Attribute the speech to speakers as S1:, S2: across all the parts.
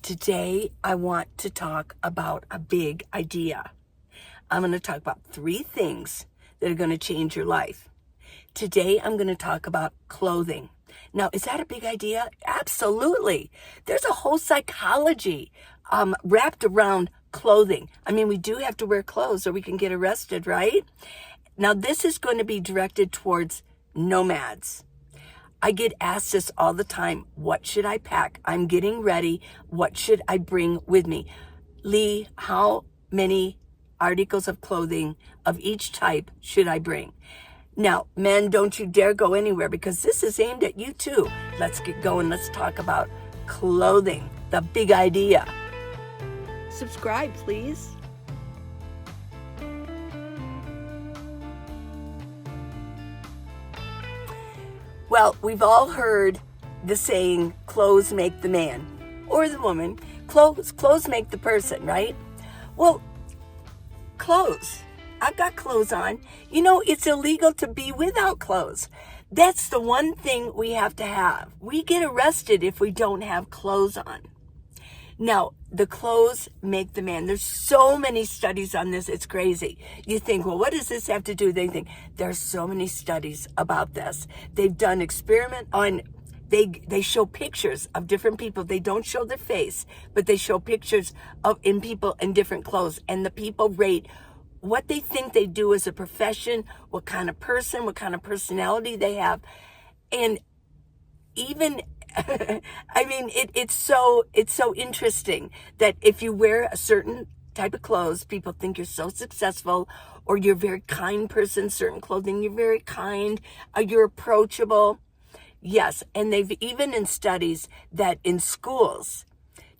S1: Today, I want to talk about a big idea. I'm going to talk about 3 things that are going to change your life. Today, I'm going to talk about clothing. Now, is that a big idea? Absolutely. There's a whole psychology wrapped around clothing. I mean, we do have to wear clothes or we can get arrested, right? Now, this is going to be directed towards nomads. I get asked this all the time. What should I pack? I'm getting ready. What should I bring with me? Lee, how many articles of clothing of each type should I bring? Now, men, don't you dare go anywhere because this is aimed at you too. Let's get going. Let's talk about clothing, the big idea. Subscribe, please. Well, we've all heard the saying, clothes make the man or the woman. Clothes make the person, right? Well, clothes. I've got clothes on. You know, it's illegal to be without clothes. That's the one thing we have to have. We get arrested if we don't have clothes on. Now, the clothes make the man. There's so many studies on this. It's crazy. You think, well, what does this have to do? They think there's so many studies about this. They've done experiment on, they show pictures of different people. They don't show their face, but they show pictures of in people in different clothes. And the people rate what they think they do as a profession, what kind of person, what kind of personality they have. And even I mean, it's so interesting that if you wear a certain type of clothes, people think you're so successful, or you're a very kind person. Certain clothing, you're very kind, you're approachable. Yes, and they've even in studies that in schools,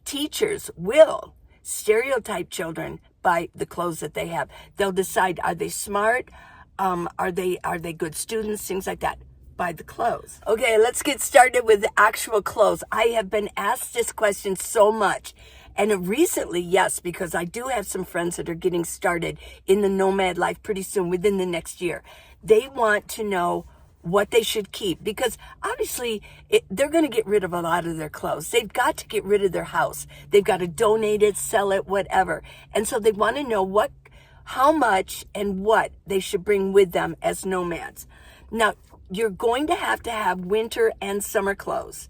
S1: teachers will stereotype children by the clothes that they have. They'll decide, are they smart? Are they good students? Things like that. By the clothes. Okay, let's get started with the actual clothes. I have been asked this question so much. And recently, yes, because I do have some friends that are getting started in the nomad life pretty soon, within the next year. They want to know what they should keep because obviously they're going to get rid of a lot of their clothes. They've got to get rid of their house. They've got to donate it, sell it, whatever. And so they want to know how much and what they should bring with them as nomads. Now, you're going to have winter and summer clothes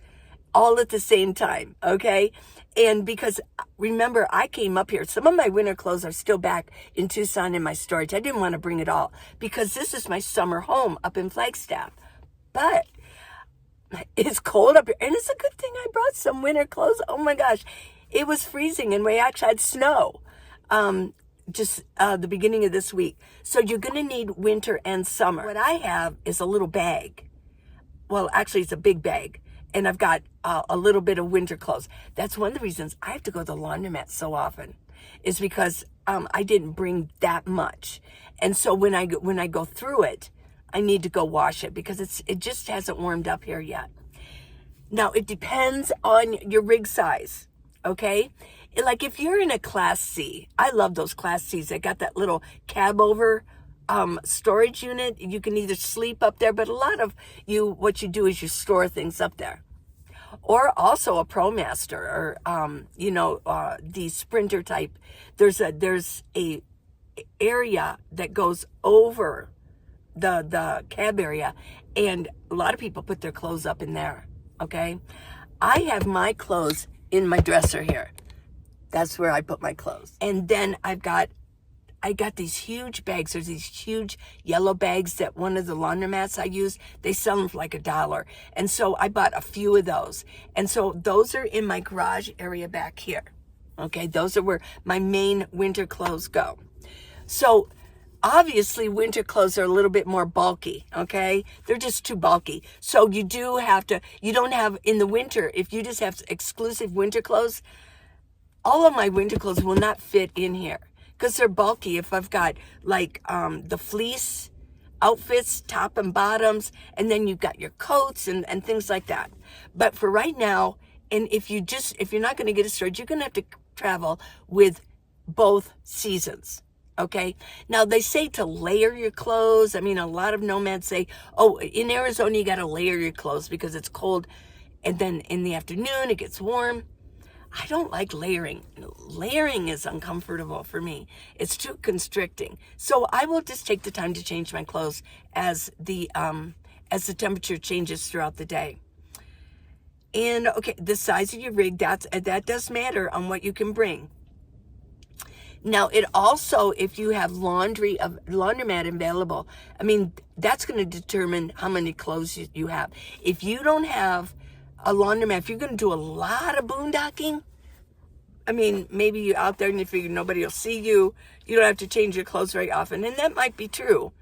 S1: all at the same time, okay? And because, remember, I came up here. Some of my winter clothes are still back in Tucson in my storage. I didn't want to bring it all because this is my summer home up in Flagstaff. But it's cold up here, and it's a good thing I brought some winter clothes. Oh, my gosh. It was freezing, and we actually had snow the beginning of this week. So you're going to need winter and summer. What I have is a little bag. Well, actually, it's a big bag. And I've got a little bit of winter clothes. That's one of the reasons I have to go to the laundromat so often, is because I didn't bring that much. And so when I go through it, I need to go wash it because it just hasn't warmed up here yet. Now, it depends on your rig size, okay? Like if you're in a Class C, I love those Class Cs. They got that little cab over storage unit. You can either sleep up there, but a lot of what you do is you store things up there. Or also a ProMaster or, the Sprinter type. There's a area that goes over the cab area, and a lot of people put their clothes up in there, okay? I have my clothes in my dresser here. That's where I put my clothes. And then I got these huge bags. There's these huge yellow bags that one of the laundromats I use, they sell them for like $1. And so I bought a few of those. And so those are in my garage area back here. Okay, those are where my main winter clothes go. So obviously winter clothes are a little bit more bulky, okay? They're just too bulky. So you don't have in the winter, if you just have exclusive winter clothes, all of my winter clothes will not fit in here because they're bulky. If I've got like the fleece outfits, top and bottoms, and then you've got your coats and things like that. But for right now, and if you're not going to get a storage, you're going to have to travel with both seasons. Okay. Now they say to layer your clothes. I mean, a lot of nomads say, oh, in Arizona, you got to layer your clothes because it's cold. And then in the afternoon, it gets warm. I don't like layering. Layering is uncomfortable for me. It's too constricting. So I will just take the time to change my clothes as the temperature changes throughout the day. And okay, the size of your rig, that does matter on what you can bring. Now, it also, if you have laundromat available, I mean, that's going to determine how many clothes you have. If you don't have a laundromat, if you're going to do a lot of boondocking, I mean, maybe you're out there and you figure nobody will see you. You don't have to change your clothes very often. And that might be true,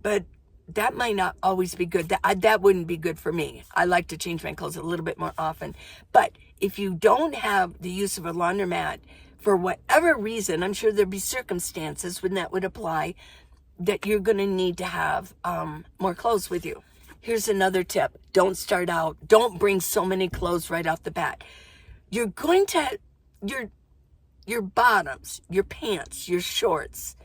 S1: but that might not always be good. That wouldn't be good for me. I like to change my clothes a little bit more often. But if you don't have the use of a laundromat, for whatever reason, I'm sure there'd be circumstances when that would apply, that you're going to need to have more clothes with you. Here's another tip. Don't bring so many clothes right off the bat. You're going to, your bottoms, your pants, your shorts,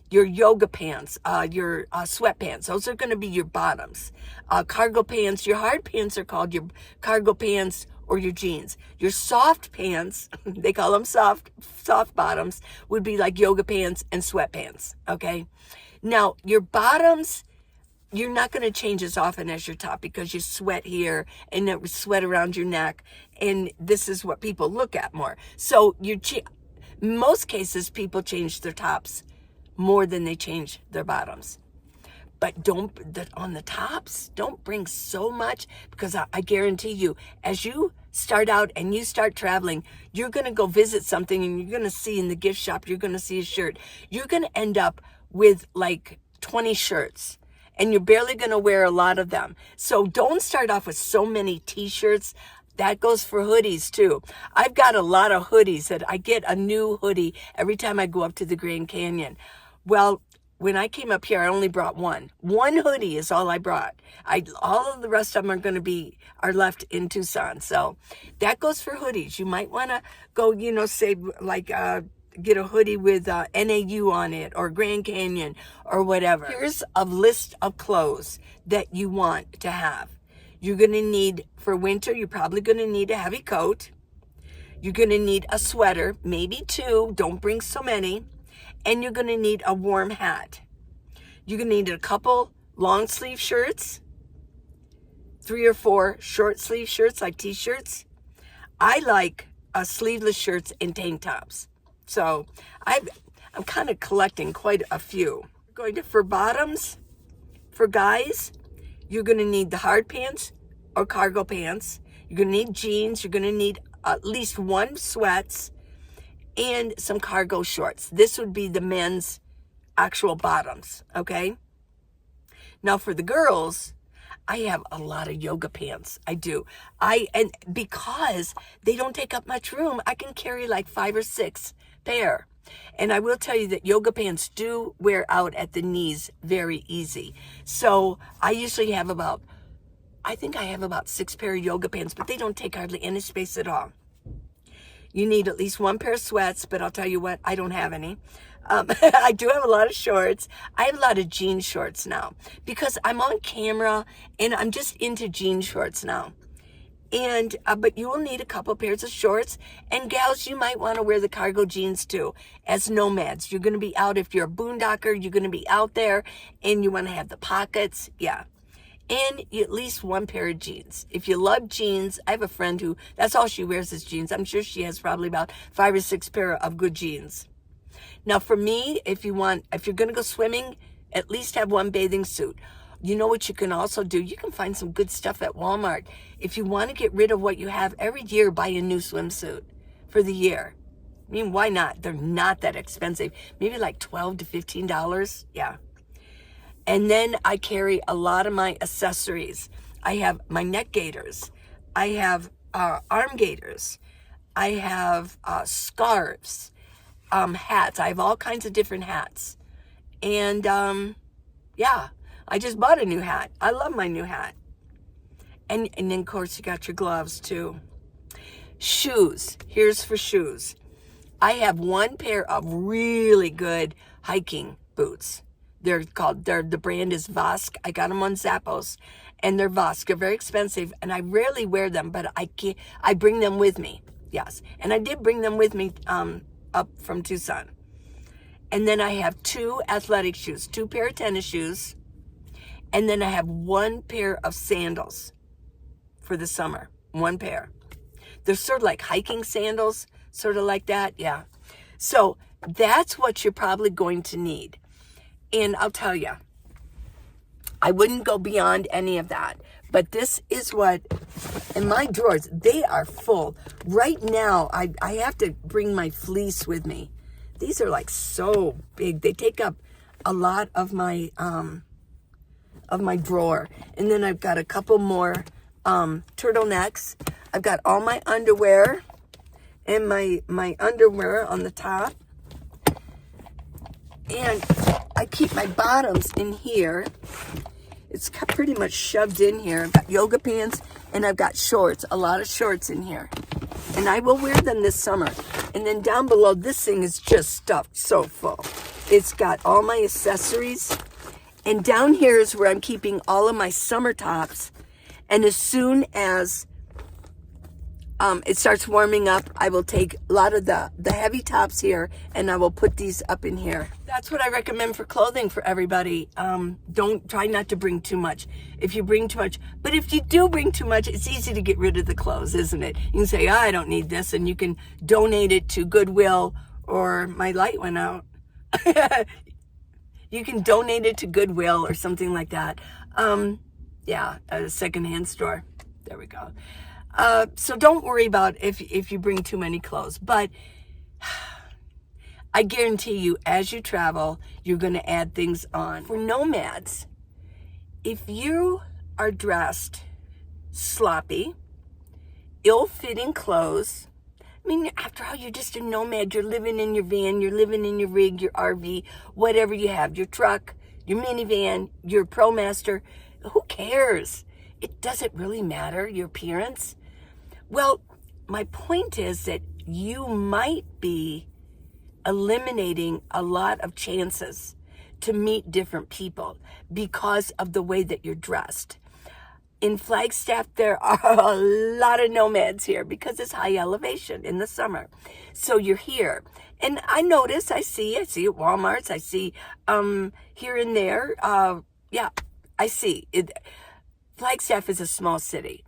S1: your yoga pants, your sweatpants, those are going to be your bottoms. Cargo pants, your hard pants are called your cargo pants or your jeans. Your soft pants, they call them soft bottoms, would be like yoga pants and sweatpants, okay? Now, your bottoms, you're not going to change as often as your top because you sweat here and it sweat around your neck, and this is what people look at more. So most cases, people change their tops more than they change their bottoms. But on the tops, don't bring so much, because I guarantee you, as you start out and you start traveling, you're going to go visit something and you're going to see in the gift shop, you're going to see a shirt. You're going to end up with like 20 shirts and you're barely going to wear a lot of them. So don't start off with so many t-shirts. That goes for hoodies too. I've got a lot of hoodies that I get a new hoodie every time I go up to the Grand Canyon. Well, when I came up here, I only brought one. One hoodie is all I brought. All of the rest of them are left in Tucson. So that goes for hoodies. You might want to go, say like get a hoodie with NAU on it or Grand Canyon or whatever. Here's a list of clothes that you want to have. You're going to need, for winter, you're probably going to need a heavy coat. You're going to need a sweater, maybe two. Don't bring so many. And you're going to need a warm hat. You're going to need a couple long sleeve shirts, 3 or 4 short sleeve shirts like t-shirts. I like sleeveless shirts and tank tops. So I'm kind of collecting quite a few. For bottoms, for guys, you're going to need the hard pants or cargo pants. You're going to need jeans. You're going to need at least one sweats and some cargo shorts. This would be the men's actual bottoms, okay? Now for the girls, I have a lot of yoga pants. I do. And because they don't take up much room, I can carry like 5 or 6 pair. And I will tell you that yoga pants do wear out at the knees very easy. So I usually have about 6 pair of yoga pants, but they don't take hardly any space at all. You need at least 1 pair of sweats, but I'll tell you what, I don't have any. I do have a lot of shorts. I have a lot of jean shorts now because I'm on camera and I'm just into jean shorts now. And but you will need a couple pairs of shorts. And gals, you might want to wear the cargo jeans too. As nomads, you're going to be out. If you're a boondocker, you're going to be out there and you want to have the pockets. Yeah. And at least 1 pair of jeans. If you love jeans, I have a friend who, that's all she wears is jeans. I'm sure she has probably about 5 or 6 pair of good jeans. Now for me, if you're going to go swimming, at least have 1 bathing suit. You know what you can also do? You can find some good stuff at Walmart. If you want to get rid of what you have, every year buy a new swimsuit for the year. I mean, why not? They're not that expensive. Maybe like $12 to $15. Yeah. And then I carry a lot of my accessories. I have my neck gaiters. I have arm gaiters. I have scarves, hats. I have all kinds of different hats. And yeah, I just bought a new hat. I love my new hat. And then, of course, you got your gloves, too. Shoes. Here's for shoes. I have 1 pair of really good hiking boots. The brand is Vosk. I got them on Zappos, and they're Vosk. They're very expensive, and I rarely wear them, but I bring them with me. Yes. And I did bring them with me up from Tucson. And then I have 2 athletic shoes, 2 pair of tennis shoes. And then I have 1 pair of sandals for the summer. 1 pair. They're sort of like hiking sandals, sort of like that. Yeah. So that's what you're probably going to need. And I'll tell you, I wouldn't go beyond any of that. But this is what, in my drawers, they are full. Right now, I have to bring my fleece with me. These are like so big. They take up a lot of my drawer. And then I've got a couple more turtlenecks. I've got all my underwear and my underwear on the top. And I keep my bottoms in here. It's pretty much shoved in here. I've got yoga pants and I've got shorts, a lot of shorts in here. And I will wear them this summer. And then down below, this thing is just stuffed so full. It's got all my accessories. And down here is where I'm keeping all of my summer tops. And as soon as it starts warming up, I will take a lot of the heavy tops here and I will put these up in here. That's what I recommend for clothing for everybody. Try not to bring too much. If you bring too much, but if you do bring too much, it's easy to get rid of the clothes, isn't it? You can say, I don't need this, and you can donate it to Goodwill, or my light went out. You can donate it to Goodwill or something like that. Yeah, a secondhand store. There we go. So don't worry about if you bring too many clothes, but I guarantee you, as you travel, you're going to add things on. For nomads, if you are dressed sloppy, ill-fitting clothes, I mean, after all, you're just a nomad. You're living in your van, you're living in your rig, your RV, whatever you have, your truck, your minivan, your ProMaster. Who cares? It doesn't really matter, your appearance. Well, my point is that you might be eliminating a lot of chances to meet different people because of the way that you're dressed. In Flagstaff, there are a lot of nomads here because it's high elevation in the summer. So you're here. And I notice, I see at Walmart's, I see here and there. Yeah, I see. Flagstaff is a small city.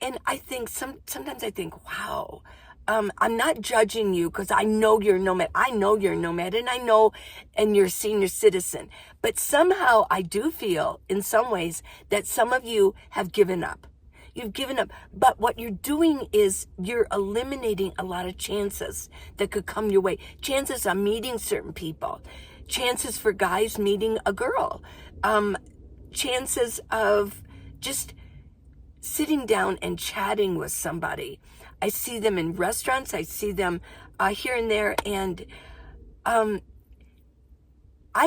S1: And I think sometimes I think, wow, I'm not judging you because I know you're a nomad. I know you're a nomad and you're a senior citizen. But somehow I do feel in some ways that some of you have given up. You've given up. But what you're doing is you're eliminating a lot of chances that could come your way. Chances of meeting certain people. Chances for guys meeting a girl. Chances of just sitting down and chatting with somebody. I see them in restaurants. I see them here and there. And I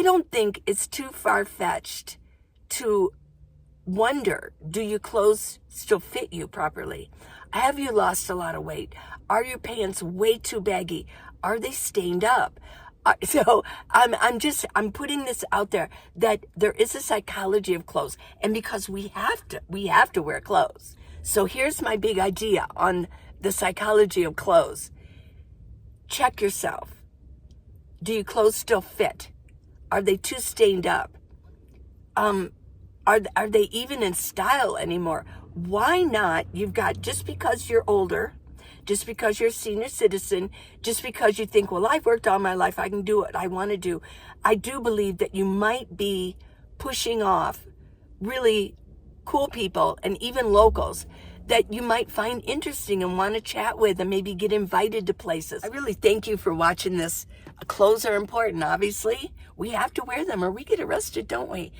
S1: don't think it's too far-fetched to wonder, do your clothes still fit you properly? Have you lost a lot of weight? Are your pants way too baggy? Are they stained up? So I'm putting this out there that there is a psychology of clothes, and because we have to wear clothes. So here's my big idea on the psychology of clothes. Check yourself. Do your clothes still fit? Are they too stained up? Are they even in style anymore? Why not? You've got, just because you're older, just because you're a senior citizen, just because you think, well, I've worked all my life, I can do what I want to do. I do believe that you might be pushing off really cool people and even locals that you might find interesting and want to chat with and maybe get invited to places. I really thank you for watching this. Clothes are important, obviously. We have to wear them or we get arrested, don't we?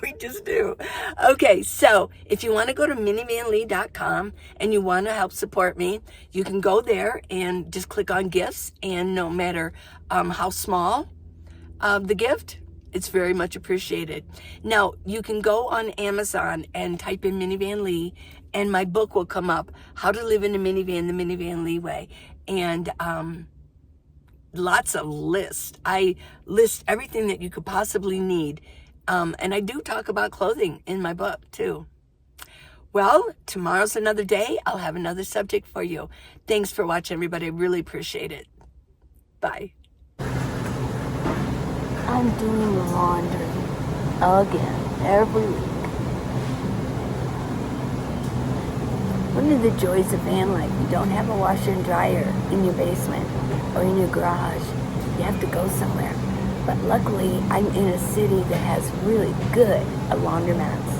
S1: We just do. Okay, so if you want to go to minivanlee.com and you want to help support me, you can go there and just click on gifts, and no matter how small the gift, it's very much appreciated. Now, you can go on Amazon and type in Minivan Lee, and my book will come up, How to Live in a Minivan, the Minivan Lee Way. And lots of lists. I list everything that you could possibly need. And I do talk about clothing in my book, too. Well, tomorrow's another day. I'll have another subject for you. Thanks for watching, everybody. I really appreciate it. Bye.
S2: I'm doing laundry again every week. One of the joys of van life, you don't have a washer and dryer in your basement or in your garage. You have to go somewhere. But luckily, I'm in a city that has really good laundromats.